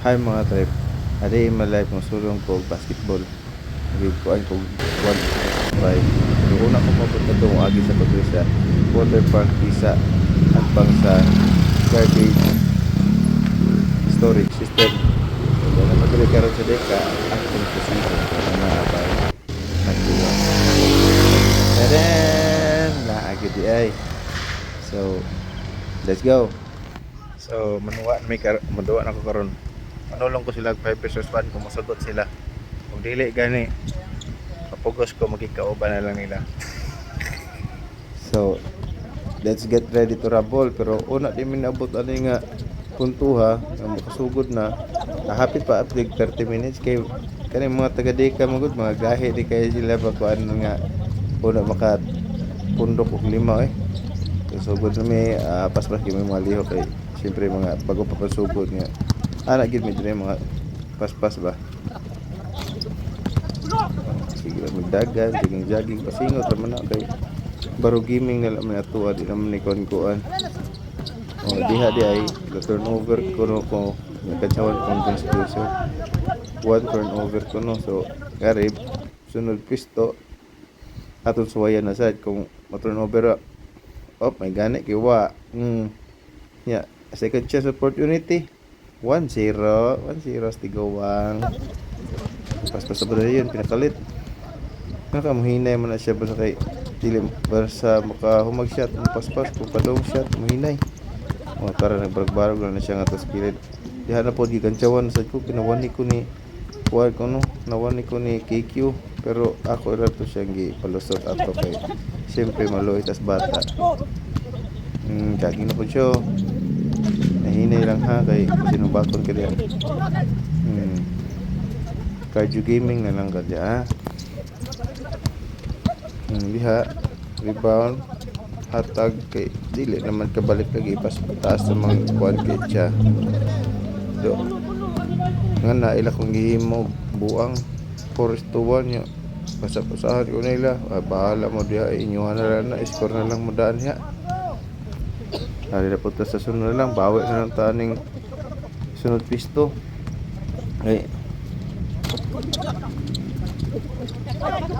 Hi mga trip. Adi in my life masulong ko og basketball. Nagkuhan ko 1.5. Pero una ko mapunta doon agi sa pagre sa water park isa at bang sa garbage storage system. Kaya na madali karon sa deka akong position na naabay nagtuwa. Tadaan! Naagi di ay. So, let's go. So, manuwa na ko karon. Manulong ko sila 5 versus 1 kung masagot sila. Kung dili gani, papugos ko magkikauban na lang nila. So, let's get ready to rumble. Pero una di minabot ano nga puntuha nga makasugod na. Hapit pa update 30 minutes kay kani mga taga-deka magud mga gahi di kay sila ba kuan nga una maka pundok og lima eh. So, sugod na may paspas kay may mga liho kay siyempre mga bago pa pasugod nga ana gid mi dire mga paspas ba. Sige lang magdagan, jogging pasingot naman na kay baro gaming na lang may atuwa di naman ni kuan. Diha di ay turnover ko no ko nagkatsawan kong constitution. One turnover ko no so garib sunod pisto atong suwayan na sad kung ma-turnover may gani kay wa. Yeah, second chance opportunity. 1-0 Stigawang. Paspas ba yun pinakalit. Nakamuhinay man na siya basta kay dili basta makahumag shot ang paspas kung padong shot muhinay. Para nagbarag-barag lang na siya nga tas kilid. Diha na po gigantsawan sa ko pinawani ko ni kuwan ko no nawani ko ni KQ pero ako ra to siya gi palusot ato kay siyempre maluoy tas bata. Gaging na po siya. Nahinay lang ha kay sinubakon ka diyan. Cardio gaming na lang ka diyan. Diha rebound hatag kay dili naman kabalik lagi pas taas sa mga kuan kay siya. Do. Nga na ila kong gihimo buang 4-1 nya. Basta-basahan ko nila. Bahala mo diha inyuhan na lang na score na lang mo daan niya. Hari na punta sa sunod na lang. Bawi na lang taning sunod pisto. Ay.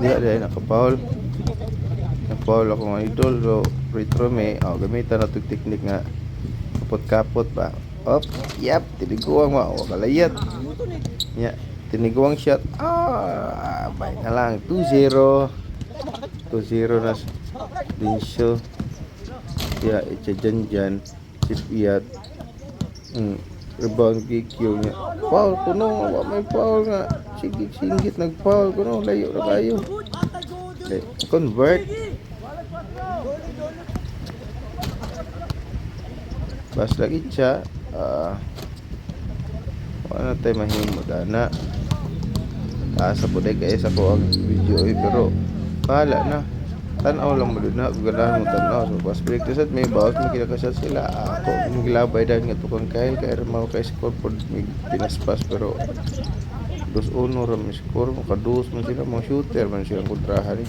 Diha nakapaul. Nakapaul ako ng idol. So, retro may. Gamitan na itong technique nga. Kapot-kapot ba. Yap. Tiniguang mo. Wakalayat. Yeah. Tiniguang shot. Bay na lang. 2-0. 2-0 na. Dinsyo. Ya, itcha dyan sipiyat rebound KQ niya foul kuno may foul nga singgit nag-foul kuno layo na kayo convert bas lagi siya wala tayo mahimo dana asa po day kaya sa ko ang video pero bahala na tanaw lang mo na ganahan mo tanaw so pas break to set may bawas may kinakasat sila ako magilabay dahil nga tukang kail kaya mau kay score po may pinaspas pero 2-1 ram score mo kadus man sila mga shooter man silang kontrahan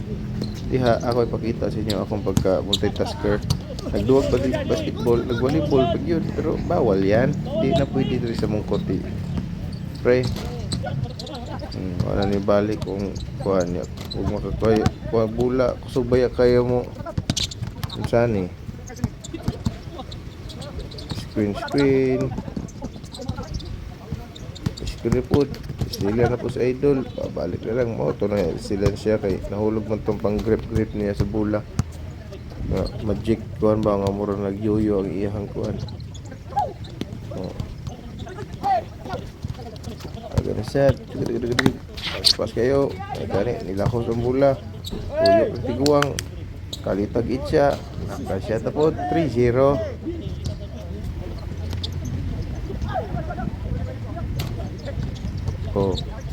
diha ako ipakita sa inyo akong pagka multitasker nagduwag basketball nagvolleyball pag yun pero bawal yan di na pwede dito sa mong kote pre wala ni balik kung kuhan niya kung makakaya kuhan bula kusubaya kaya mo kung saan screen po sila na po sa idol pabalik na lang mo ito na sila siya kay nahulog man itong pang grip niya sa bula magic kuhan ba nga mura nagyoyo ang iyahang kuhan agad set pas kayo gani nilakos ang bula tuyok ng tiguang kalitag itcha nakasya tapos 3-0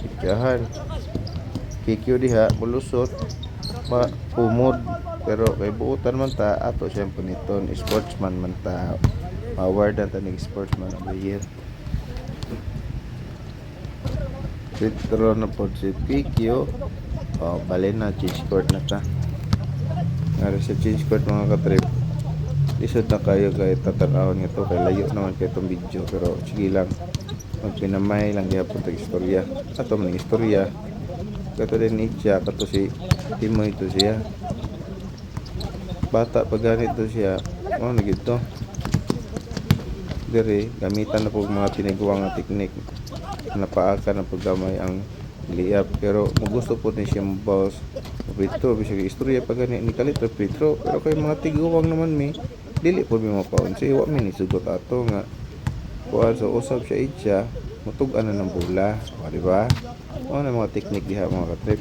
itchahan KQ diha mulusot umod pero kay buutan man ta ato siyempre niton sportsman man ta award ang tanig sportsman of the year retro na po si PQ bali na change court na ta nga sa change court mga katrip isod na kayo kay tatanawon nga to kay layo naman kay itong video pero sige lang magpinamay lang gyapon tag istorya. Ato man ang istorya. Kato din siya, kato si Timoy to siya. Bata pa ganito siya, na gito. Dire gamitan na po mga tiniguang nga teknik. Napaaka na paggamay ang liap, pero mo gusto po ni siya mabawas Petro bisag istorya pa gani ni kalit ra Petro, pero kay mga tiguwang naman mi dili po mi mapaon si wa mi ni sugot ato nga kuan so usab siya itya mutug-an na ng bula, di ba? O na mga teknik diha mga katrip,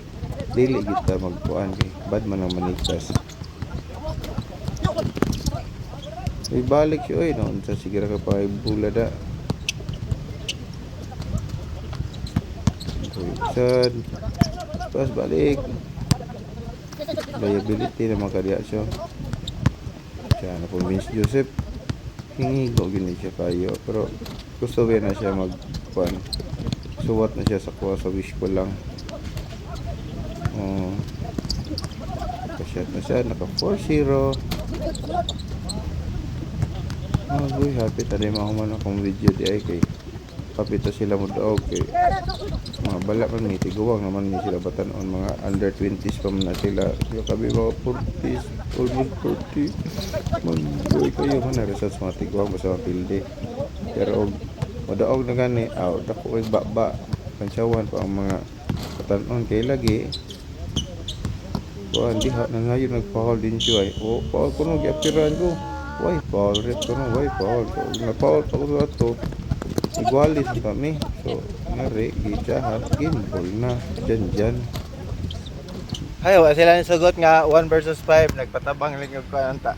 dili kita magkuan kay bad man ang manikas. Ibalik siya oy noon sa sige ra ka pa bula da. Sad pas balik liability na mga kadiasyon siya na po Vince Joseph hingigo gini siya kayo, pero gusto na siya magkuan suwat na siya sa kuha sa wish ko lang. Nakasyat na siya, naka 4-0. Boy, happy tadi mahuman akong video di ay kay kapita sila mo daog kay mga bala man ni tiguwang naman ni sila batanon, mga under 20s pa man na sila kabi mga 40s almost 40 magbuhay kayo man na results mga tiguwang basta mga pilde, pero madaog na gani dako ay baba kansyawan pa ang mga batanon kay lagi kuan diha na ngayon nagpa-foul din siya ay foul kuno gi-apiran ko why foul red kuno why foul na-foul pa ko ato igualis kami, so ngari gijahan gimbol na dyan. Ayaw, sila yung sugot nga 1 versus 5, nagpatabang lang yung kuanta.